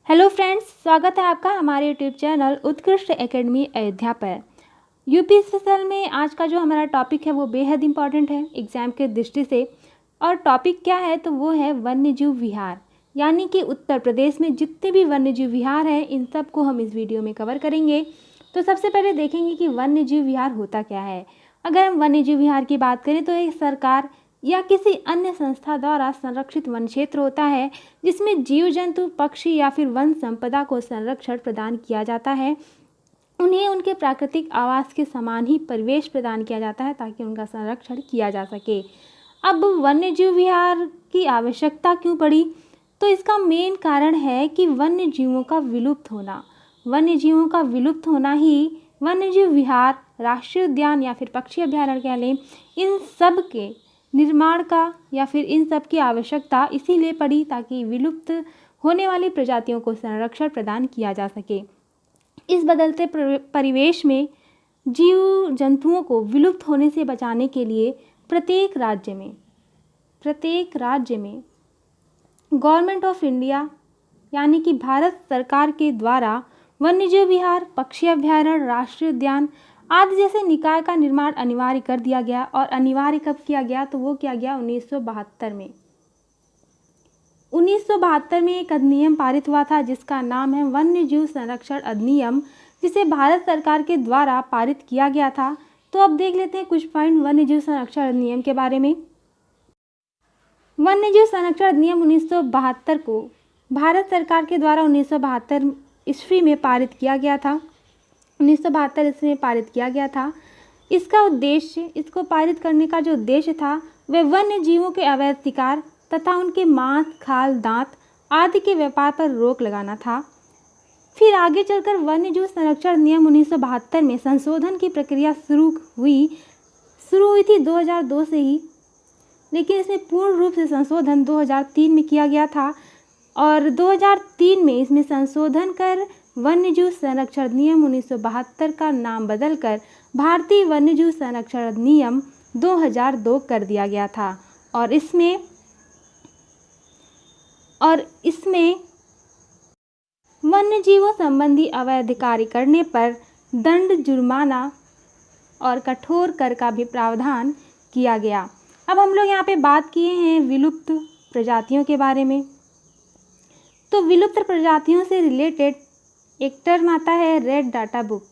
Hello friends, स्वागत है आपका हमारे यूट्यूब चैनल उत्कृष्ट एकेडमी अयोध्या पर। यूपी स्पेशल में आज का जो हमारा टॉपिक है वो बेहद इम्पॉर्टेंट है एग्ज़ाम के दृष्टि से। और टॉपिक क्या है तो वो है वन्यजीव विहार, यानी कि उत्तर प्रदेश में जितने भी वन्यजीव विहार हैं इन सब को हम इस वीडियो में कवर करेंगे। तो सबसे पहले देखेंगे कि वन्यजीव विहार होता क्या है। अगर हम वन्यजीव विहार की बात करें तो एक सरकार या किसी अन्य संस्था द्वारा संरक्षित वन क्षेत्र होता है जिसमें जीव जंतु, पक्षी या फिर वन संपदा को संरक्षण प्रदान किया जाता है। उन्हें उनके प्राकृतिक आवास के समान ही परिवेश प्रदान किया जाता है ताकि उनका संरक्षण किया जा सके। अब वन्यजीव विहार की आवश्यकता क्यों पड़ी, तो इसका मेन कारण है कि वन्य जीवों का विलुप्त होना। वन्य जीवों का विलुप्त होना ही वन्यजीव विहार, राष्ट्रीय उद्यान या फिर पक्षी अभ्यारण्य कह लें, इन सब के निर्माण का या फिर इन सब की आवश्यकता इसीलिए पड़ी ताकि विलुप्त होने वाली प्रजातियों को संरक्षण प्रदान किया जा सके। इस बदलते परिवेश में जीव जंतुओं को विलुप्त होने से बचाने के लिए प्रत्येक राज्य में गवर्नमेंट ऑफ इंडिया यानी कि भारत सरकार के द्वारा वन्यजीव विहार, पक्षी अभ्यारण्य, राष्ट्रीय उद्यान आदि जैसे निकाय का निर्माण अनिवार्य कर दिया गया। और अनिवार्य कब किया गया तो वो किया गया 1972 में। 1972 में एक अधिनियम पारित हुआ था जिसका नाम है वन्यजीव संरक्षण अधिनियम, जिसे भारत सरकार के द्वारा पारित किया गया था। तो अब देख लेते हैं कुछ पॉइंट वन्यजीव संरक्षण अधिनियम के बारे में। वन्यजीव संरक्षण अधिनियम 1972 को भारत सरकार के द्वारा 1972 ईस्वी में पारित किया गया था। 1972 ईस्वी में पारित किया गया था। इसका उद्देश्य, इसको पारित करने का जो उद्देश्य था वह वन्य जीवों के अवैध शिकार तथा उनके मांस, खाल, दांत आदि के व्यापार पर रोक लगाना था। फिर आगे चलकर वन्यजीव संरक्षण अधिनियम 1972 में संशोधन की प्रक्रिया शुरू हुई थी 2002 से ही, लेकिन इसमें पूर्ण रूप से संशोधन 2003 में किया गया था। और 2003 में इसमें संशोधन कर वन्यजीव संरक्षण अधिनियम 1972 का नाम बदलकर भारतीय वन्यजीव संरक्षण अधिनियम 2002 कर दिया गया था। और इसमें वन्यजीवों संबंधी अवैध कार्य करने पर दंड, जुर्माना और कठोर कर का भी प्रावधान किया गया। अब हम लोग यहाँ पे बात किए हैं विलुप्त प्रजातियों के बारे में। तो विलुप्त प्रजातियों से रिलेटेड एक टर्म आता है रेड डाटा बुक।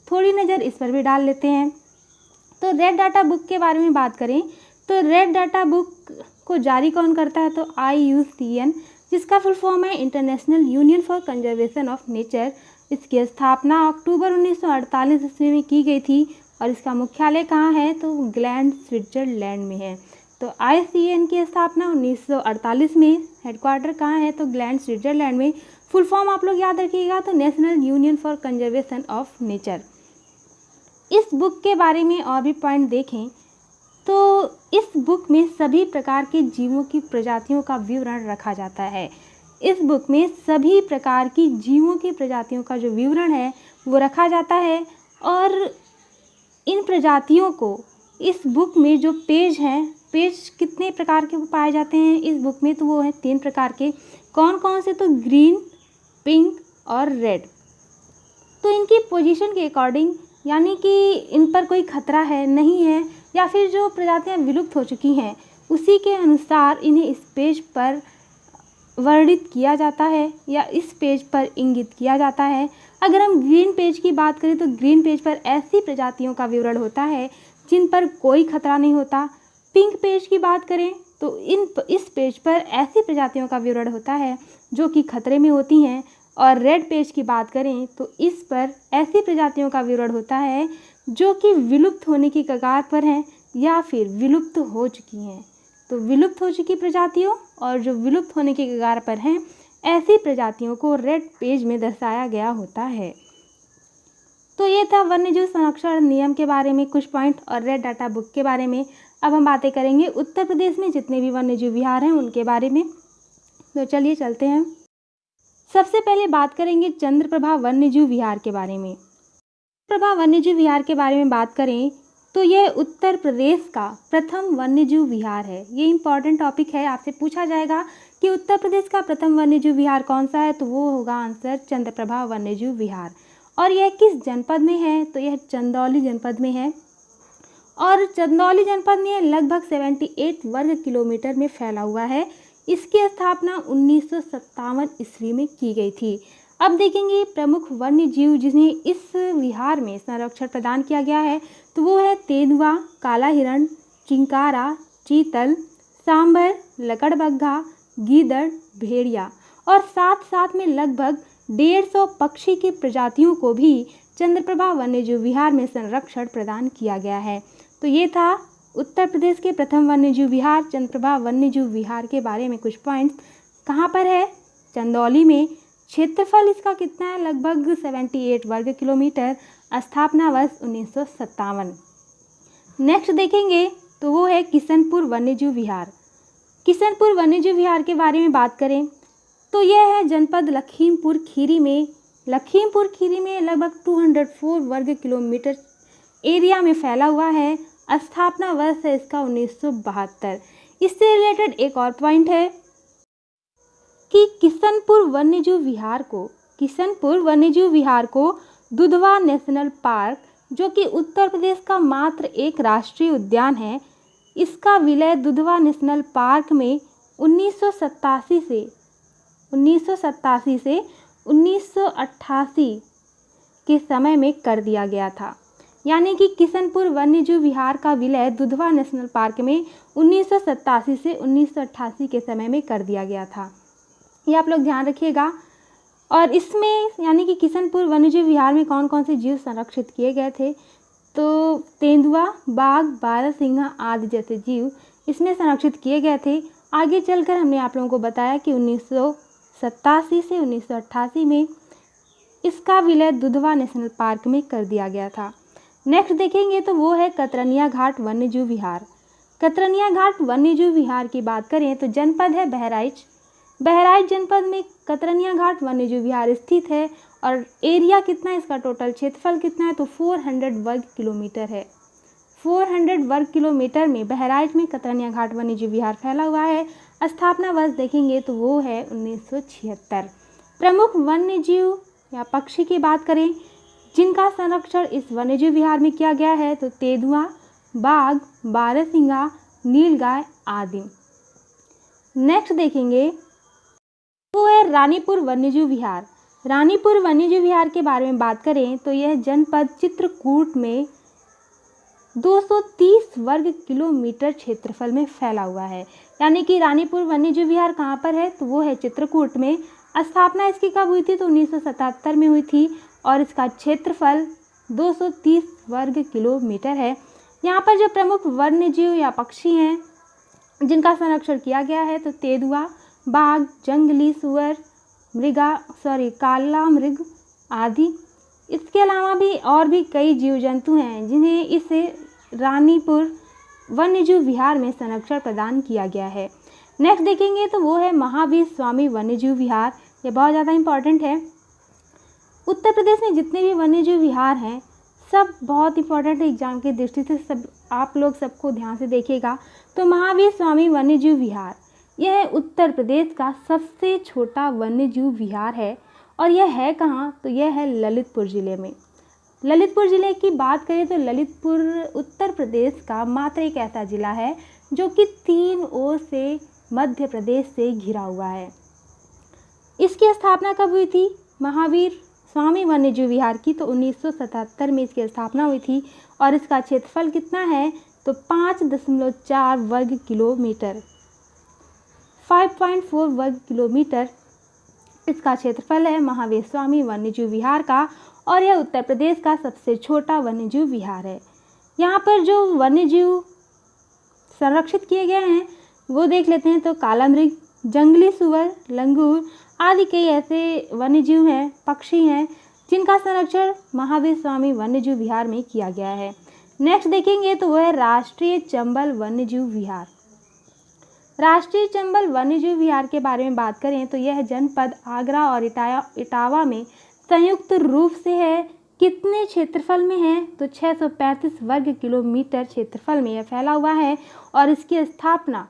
थोड़ी नज़र इस पर भी डाल लेते हैं। तो रेड डाटा बुक के बारे में बात करें तो रेड डाटा बुक को जारी कौन करता है तो IUCN, जिसका फुल फॉर्म है international union for conservation of nature. इसकी स्थापना अक्टूबर 1948 ईस्वी में की गई थी और इसका मुख्यालय कहाँ है तो ग्लैंड, स्विट्जरलैंड में है। तो IUCN की स्थापना 1948 में, हेडक्वार्टर कहाँ है तो ग्लैंड, स्विट्जरलैंड में। फुल फॉर्म आप लोग याद रखिएगा तो national union for conservation of nature. इस बुक के बारे में और भी पॉइंट देखें तो इस बुक में सभी प्रकार के जीवों की प्रजातियों का विवरण रखा जाता है। इस बुक में सभी प्रकार की जीवों की प्रजातियों का जो विवरण है वो रखा जाता है। और इन प्रजातियों को इस बुक में जो पेज हैं, पेज कितने प्रकार के पाए जाते हैं इस बुक में तो वो है 3 प्रकार के। कौन कौन से तो ग्रीन, पिंक और रेड। तो इनकी पोजीशन के अकॉर्डिंग, यानी कि इन पर कोई खतरा है नहीं है या फिर जो प्रजातियां विलुप्त हो चुकी हैं उसी के अनुसार इन्हें इस पेज पर वर्णित किया जाता है या इस पेज पर इंगित किया जाता है। अगर हम ग्रीन पेज की बात करें तो ग्रीन पेज पर ऐसी प्रजातियों का विवरण होता है जिन पर कोई खतरा नहीं होता। पिंक पेज की बात करें तो इस पेज पर ऐसी प्रजातियों का विवरण होता है जो कि खतरे में होती हैं। और रेड पेज की बात करें तो इस पर ऐसी प्रजातियों का विवरण होता है जो कि विलुप्त होने की कगार पर हैं या फिर विलुप्त हो चुकी हैं। तो विलुप्त हो चुकी प्रजातियों और जो विलुप्त होने की कगार पर हैं ऐसी प्रजातियों को रेड पेज में दर्शाया गया होता है। तो ये था वन्यजीव संरक्षण नियम के बारे में कुछ पॉइंट और रेड डाटा बुक के बारे में। अब हम बातें करेंगे उत्तर प्रदेश में जितने भी वन्यजीव विहार हैं उनके बारे में। तो चलिए चलते हैं। सबसे पहले बात करेंगे चंद्रप्रभा वन्यजीव विहार के बारे में। चंद्रप्रभा वन्यजीव विहार के बारे में बात करें तो यह उत्तर प्रदेश का प्रथम वन्यजीव विहार है। ये इंपॉर्टेंट टॉपिक है, आपसे पूछा जाएगा कि उत्तर प्रदेश का प्रथम वन्यजीव विहार कौन सा है, तो वो होगा आंसर चंद्रप्रभा वन्यजीव विहार। और यह किस जनपद में है, तो यह चंदौली जनपद में है। और चंदौली जनपद में लगभग 78 वर्ग किलोमीटर में फैला हुआ है। इसकी स्थापना 1957 ईस्वी में की गई थी। अब देखेंगे प्रमुख वन्य जीव जिन्हें इस विहार में संरक्षण प्रदान किया गया है, तो वो है तेंदुआ, काला हिरण, चिंकारा, चीतल, सांभर, लकड़बग्घा, गीदड़, भेड़िया और साथ साथ में लगभग 150 पक्षी की प्रजातियों को भी चंद्रप्रभा वन्यजीव विहार में संरक्षण प्रदान किया गया है। तो ये था उत्तर प्रदेश के प्रथम वन्यजीव विहार चंद्रप्रभा वन्यजीव विहार के बारे में कुछ पॉइंट्स। कहाँ पर है, चंदौली में। क्षेत्रफल इसका कितना है, लगभग 78 वर्ग किलोमीटर। स्थापना वर्ष 1957। नेक्स्ट देखेंगे तो वो है किशनपुर वन्यजीव विहार। किशनपुर वन्यजीव विहार के बारे में बात करें तो यह है जनपद लखीमपुर खीरी में। लखीमपुर खीरी में लगभग 204 वर्ग किलोमीटर एरिया में फैला हुआ है। स्थापना वर्ष है इसका 1972। इससे रिलेटेड एक और पॉइंट है कि किशनपुर वन्यजीव विहार को दुधवा नेशनल पार्क, जो कि उत्तर प्रदेश का मात्र एक राष्ट्रीय उद्यान है, इसका विलय दुधवा नेशनल पार्क में 1987 से 1988 के समय में कर दिया गया था। यानी कि किशनपुर वन्यजीव विहार का विलय दुधवा नेशनल पार्क में 1987 से 1988 के समय में कर दिया गया था। ये आप लोग ध्यान रखिएगा। और इसमें यानी कि किशनपुर वन्यजीव विहार में कौन कौन से जीव संरक्षित किए गए थे, तो तेंदुआ, बाघ, बारहसिंगा आदि जैसे जीव इसमें संरक्षित किए गए थे। आगे चलकर हमने आप लोगों को बताया कि 1987 से 1988 में इसका विलय दुधवा नेशनल पार्क में कर दिया गया था। नेक्स्ट देखेंगे तो वो है कतरनिया घाट वन्यजीव विहार। कतरनिया घाट वन्यजीव विहार की बात करें तो जनपद है बहराइच। बहराइच जनपद में कतरनिया घाट वन्यजीव विहार स्थित है। और एरिया कितना है इसका, टोटल क्षेत्रफल कितना है, तो 400 वर्ग किलोमीटर है। 400 वर्ग किलोमीटर में बहराइच में कतरनिया घाट वन्यजीव विहार फैला हुआ है। स्थापना वर्ष देखेंगे तो वो है 1976। प्रमुख वन्यजीव या पक्षी की बात करें जिनका संरक्षण इस वन्यजीव विहार में किया गया है, तो तेंदुआ, बाघ, बारहसिंगा, नीलगाय आदि। नेक्स्ट देखेंगे वो है रानीपुर वन्यजीव विहार। रानीपुर वन्यजीव विहार के बारे में बात करें तो यह जनपद चित्रकूट में 230 वर्ग किलोमीटर क्षेत्रफल में फैला हुआ है। यानी कि रानीपुर वन्यजीव विहार कहाँ पर है, तो वो है चित्रकूट में। स्थापना इसकी कब हुई थी, तो 1977 में हुई थी। और इसका क्षेत्रफल 230 वर्ग किलोमीटर है। यहाँ पर जो प्रमुख वन्यजीव या पक्षी हैं जिनका संरक्षण किया गया है, तो तेंदुआ, बाघ, जंगली सुअर, काला मृग आदि। इसके अलावा भी और भी कई जीव जंतु हैं जिन्हें इस रानीपुर वन्यजीव विहार में संरक्षण प्रदान किया गया है। नेक्स्ट देखेंगे तो वो है महावीर स्वामी वन्यजीव विहार। ये बहुत ज़्यादा इम्पॉर्टेंट है। उत्तर प्रदेश में जितने भी वन्यजीव विहार हैं सब बहुत इंपॉर्टेंट है एग्जाम की दृष्टि से, सब आप लोग सबको ध्यान से देखिएगा। तो महावीर स्वामी वन्यजीव विहार यह उत्तर प्रदेश का सबसे छोटा वन्यजीव विहार है। और यह है कहाँ, तो यह है ललितपुर ज़िले में। ललितपुर ज़िले की बात करें तो ललितपुर उत्तर प्रदेश का मात्र एक ऐसा ज़िला है जो कि 3 ओर से मध्य प्रदेश से घिरा हुआ है। इसकी स्थापना कब हुई थी महावीर स्वामी वन्यजीव विहार की, तो 1977 में इसकी स्थापना हुई थी। और इसका क्षेत्रफल कितना है, तो 5.4 वर्ग किलोमीटर, 5.4 वर्ग किलोमीटर इसका क्षेत्रफल है महावीर स्वामी वन्यजीव विहार का। और यह उत्तर प्रदेश का सबसे छोटा वन्यजीव विहार है। यहाँ पर जो वन्यजीव संरक्षित किए गए हैं वो देख लेते हैं, तो काला मृग, जंगली सुअर, लंगूर आदि कई ऐसे वन्यजीव हैं, पक्षी हैं जिनका संरक्षण महावीर स्वामी वन्यजीव विहार में किया गया है। नेक्स्ट देखेंगे तो वह है राष्ट्रीय चंबल वन्यजीव विहार। राष्ट्रीय चंबल वन्यजीव विहार के बारे में बात करें तो यह जनपद आगरा और इटावा में संयुक्त रूप से है। कितने क्षेत्रफल में है? तो 635 वर्ग किलोमीटर क्षेत्रफल में यह फैला हुआ है और इसकी स्थापना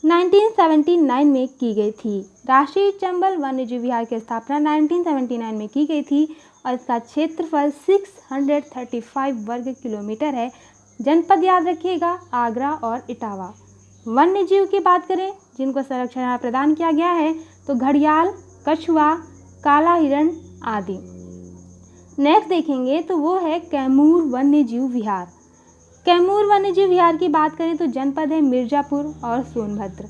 1979 में की गई थी। राष्ट्रीय चंबल वन्यजीव विहार की स्थापना 1979 में की गई थी और इसका क्षेत्रफल 635 वर्ग किलोमीटर है। जनपद याद रखिएगा, आगरा और इटावा। वन्यजीव की बात करें जिनको संरक्षण प्रदान किया गया है तो घड़ियाल, कछुआ, काला हिरण आदि। नेक्स्ट देखेंगे तो वो है कैमूर वन्यजीव विहार। कैमूर वन्यजीव विहार की बात करें तो जनपद है मिर्ज़ापुर और सोनभद्र।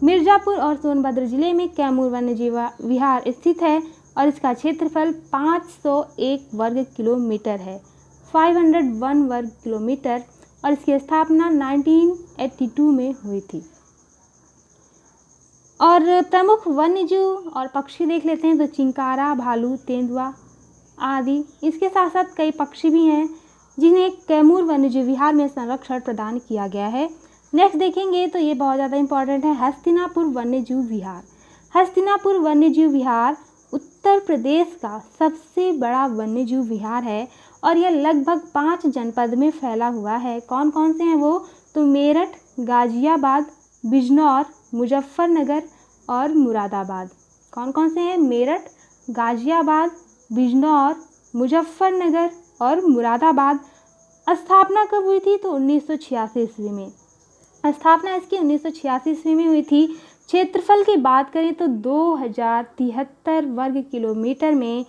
मिर्ज़ापुर और सोनभद्र जिले में कैमूर वन्यजीव विहार स्थित है और इसका क्षेत्रफल 501 वर्ग किलोमीटर है, 501 वर्ग किलोमीटर, और इसकी स्थापना 1982 में हुई थी। और प्रमुख वन्यजीव और पक्षी देख लेते हैं तो चिंकारा, भालू, तेंदुआ आदि। इसके साथ साथ कई पक्षी भी हैं जिन्हें कैमूर वन्यजीव विहार में संरक्षण प्रदान किया गया है। नेक्स्ट देखेंगे तो ये बहुत ज़्यादा इम्पॉर्टेंट है, हस्तिनापुर वन्यजीव विहार। हस्तिनापुर वन्यजीव विहार उत्तर प्रदेश का सबसे बड़ा वन्यजीव विहार है और यह लगभग 5 जनपद में फैला हुआ है। कौन कौन से हैं वो? तो मेरठ, गाजियाबाद, बिजनौर, मुजफ्फरनगर और मुरादाबाद। कौन कौन से हैं? मेरठ, गाजियाबाद, बिजनौर, मुजफ्फरनगर और मुरादाबाद। स्थापना कब हुई थी? तो 1986 ईस्वी में। स्थापना इसकी 1986 ईस्वी में हुई थी। क्षेत्रफल की बात करें तो 2073 वर्ग किलोमीटर में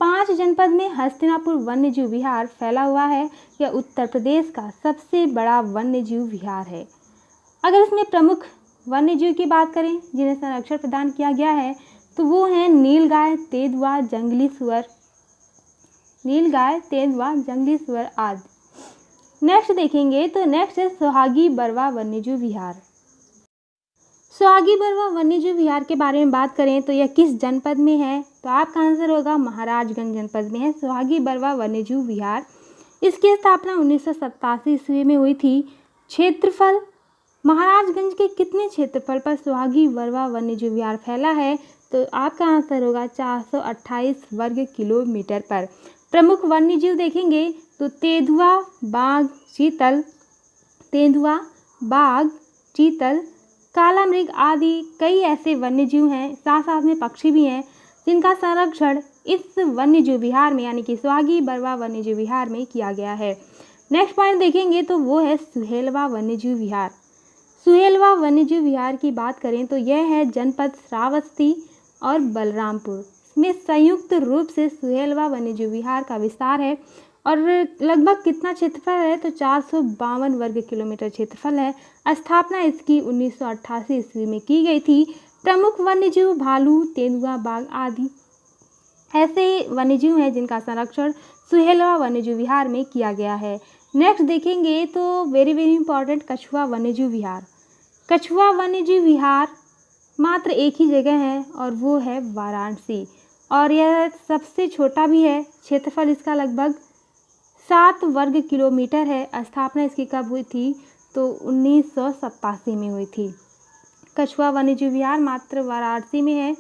5 जनपद में हस्तिनापुर वन्यजीव विहार फैला हुआ है। यह उत्तर प्रदेश का सबसे बड़ा वन्यजीव विहार है। अगर इसमें प्रमुख वन्यजीव की बात करें जिन्हें संरक्षण प्रदान किया गया है तो वो हैं नीलगाय, तेंदुआ, जंगली सुअर आदि। नेक्स्ट देखेंगे तो नेक्स्ट है सोहागी बरवा वन्यजीव विहार। सोहागी बरवा वन्यजीव विहार के बारे में बात करें तो यह किस जनपद में है? तो आपका आंसर होगा महाराजगंज जनपद में है सोहागी बरवा वन्यजीव विहार। इसकी स्थापना 1987 ईस्वी में हुई थी। क्षेत्रफल, महाराजगंज के कितने क्षेत्रफल पर सोहागी बरवा वन्यजीव विहार फैला है? तो आपका आंसर होगा 428 वर्ग किलोमीटर पर। प्रमुख वन्यजीव देखेंगे तो तेंदुआ, बाघ, चीतल, काला मृग आदि कई ऐसे वन्यजीव हैं, साथ साथ में पक्षी भी हैं जिनका संरक्षण इस वन्यजीव विहार में यानी कि सोहागी बरवा वन्यजीव विहार में किया गया है। नेक्स्ट पॉइंट देखेंगे तो वो है सुहेलवा वन्यजीव विहार। सुहेलवा वन्यजीव विहार की बात करें तो यह है जनपद श्रावस्ती और बलरामपुर। इसमें संयुक्त रूप से सुहेलवा वन्यजीव विहार का विस्तार है और लगभग कितना क्षेत्रफल है? तो 452 वर्ग किलोमीटर क्षेत्रफल है। स्थापना इसकी 1988 ईस्वी में की गई थी। प्रमुख वन्यजीव भालू, तेंदुआ, बाघ आदि ऐसे वन्यजीव हैं जिनका संरक्षण सुहेलवा वन्यजीव विहार में किया गया है। नेक्स्ट देखेंगे तो वेरी इंपॉर्टेंट, कछुआ वन्यजीव विहार। कछुआ वन्यजीव विहार मात्र एक ही जगह है और वो है वाराणसी और यह सबसे छोटा भी है। क्षेत्रफल इसका लगभग 7 वर्ग किलोमीटर है। स्थापना इसकी कब हुई थी? तो 1987 में हुई थी। कछुआ वन्यजीव विहार मात्र वाराणसी में है,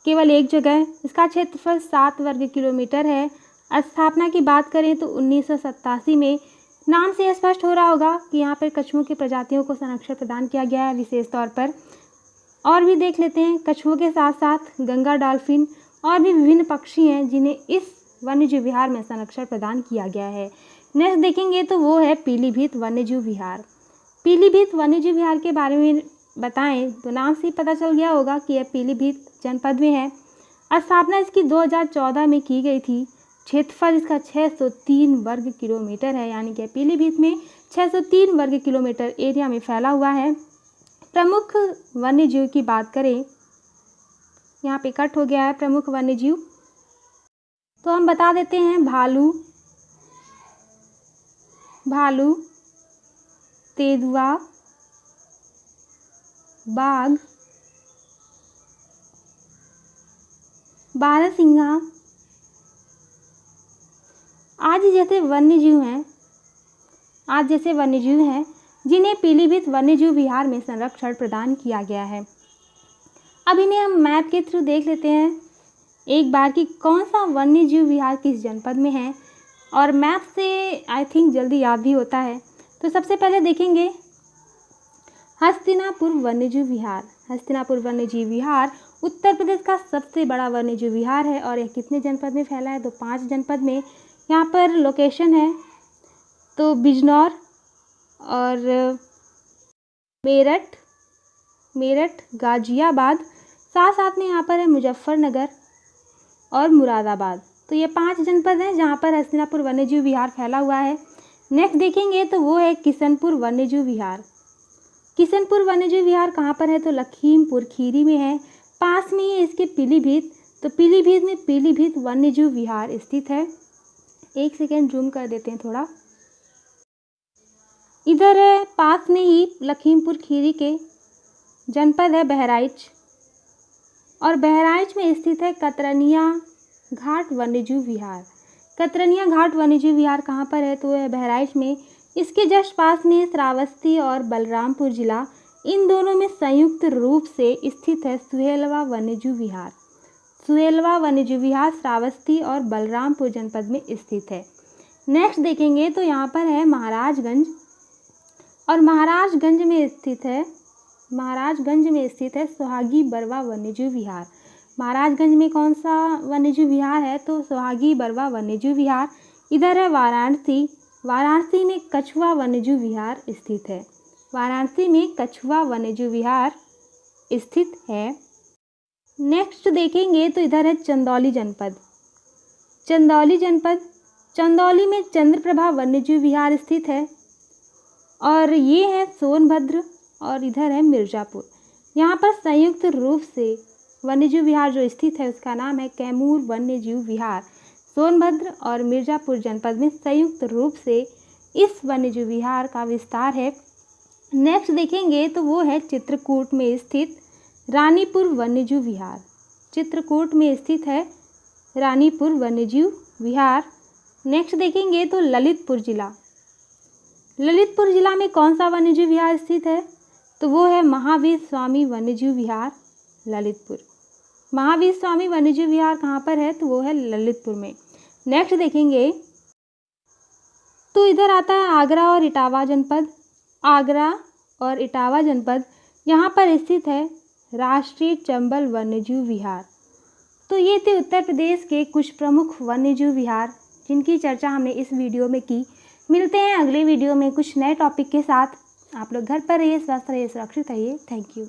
केवल एक जगह। इसका क्षेत्रफल 7 वर्ग किलोमीटर है। स्थापना की बात करें तो 1987 में। नाम से स्पष्ट हो रहा होगा कि यहाँ पर कछुओं की प्रजातियों को संरक्षण प्रदान किया गया है विशेष तौर पर। और भी देख लेते हैं, कछुओं के साथ साथ गंगा डॉल्फिन और भी विभिन्न पक्षी हैं जिन्हें इस वन्यजीव विहार में संरक्षण प्रदान किया गया है। नेक्स्ट देखेंगे तो वो है पीलीभीत वन्यजीव विहार। पीलीभीत वन्यजीव विहार के बारे में बताएं तो नाम से ही पता चल गया होगा कि यह पीलीभीत जनपद में है। स्थापना इसकी 2014 में की गई थी। क्षेत्रफल इसका 603 वर्ग किलोमीटर है, यानी कि पीलीभीत में 603 वर्ग किलोमीटर एरिया में फैला हुआ है। प्रमुख वन्यजीव की बात करें, यहाँ पे कट हो गया है प्रमुख वन्यजीव, तो हम बता देते हैं भालू, तेंदुआ, बाघ, बारहसिंगा आदि जैसे वन्यजीव हैं जिन्हें पीलीभीत वन्यजीव विहार में संरक्षण प्रदान किया गया है। अब इन्हें हम मैप के थ्रू देख लेते हैं एक बार कि कौन सा वन्य जीव विहार किस जनपद में है, और मैप से आई थिंक जल्दी याद भी होता है। तो सबसे पहले देखेंगे हस्तिनापुर वन्यजीव विहार। हस्तिनापुर वन्यजीव विहार उत्तर प्रदेश का सबसे बड़ा वन्यजीव विहार है और यह कितने जनपद में फैला है? तो 5 जनपद में। यहाँ पर लोकेशन है तो बिजनौर और मेरठ, गाजियाबाद, साथ साथ में यहाँ पर है मुजफ्फरनगर और मुरादाबाद। तो ये 5 जनपद हैं जहाँ पर हस्तिनापुर वन्यजीव विहार फैला हुआ है। नेक्स्ट देखेंगे तो वो है किशनपुर वन्यजीव विहार। किशनपुर वन्यजीव विहार कहाँ पर है? तो लखीमपुर खीरी में है। पास में ही है इसके पीलीभीत। तो पीलीभीत में पीलीभीत वन्यजीव विहार स्थित है। एक सेकेंड जूम कर देते हैं थोड़ा। इधर है पास में ही लखीमपुर खीरी के जनपद है बहराइच, और बहराइच में स्थित है कतरनिया घाट वन्यजीव विहार। कतरनिया घाट वन्यजीव विहार कहाँ पर है? तो है बहराइच में। इसके जस्ट पास में श्रावस्ती और बलरामपुर जिला, इन दोनों में संयुक्त रूप से स्थित है सुहेलवा वन्यजीव विहार। सुहेलवा वन्यजीव विहार श्रावस्ती और बलरामपुर जनपद में स्थित है। नेक्स्ट देखेंगे तो यहाँ पर है महाराजगंज, और महाराजगंज में स्थित है सोहागी बरवा वन्यजीव विहार। महाराजगंज में कौन सा वन्यजीव विहार है? तो सोहागी बरवा वन्यजीव विहार। इधर है वाराणसी में कछुआ वन्यजीव विहार स्थित है। वाराणसी में कछुआ वन्यजीव विहार स्थित है। नेक्स्ट देखेंगे तो इधर है चंदौली जनपद। चंदौली में चंद्रप्रभा वन्यजीव विहार स्थित है, और ये है सोनभद्र, और इधर है मिर्ज़ापुर। यहाँ पर संयुक्त रूप से वन्यजीव विहार जो स्थित है उसका नाम है कैमूर वन्यजीव विहार। सोनभद्र और मिर्ज़ापुर जनपद में संयुक्त रूप से इस वन्यजीव विहार का विस्तार है। नेक्स्ट देखेंगे तो वो है चित्रकूट में स्थित रानीपुर वन्यजीव विहार। चित्रकूट में स्थित है रानीपुर वन्यजीव विहार। नेक्स्ट देखेंगे तो ललितपुर जिला में कौन सा वन्यजीव विहार स्थित है? तो वो है महावीर स्वामी वन्यजीव विहार ललितपुर। महावीर स्वामी वन्यजीव विहार कहाँ पर है? तो वो है ललितपुर में। नेक्स्ट देखेंगे तो इधर आता है आगरा और इटावा जनपद। यहाँ पर स्थित है राष्ट्रीय चंबल वन्यजीव विहार। तो ये थे उत्तर प्रदेश के कुछ प्रमुख वन्यजीव विहार जिनकी चर्चा हमने इस वीडियो में की। मिलते हैं अगले वीडियो में कुछ नए टॉपिक के साथ। आप लोग घर पर रहिए, स्वस्थ रहिए, सुरक्षित रहिए। Thank you.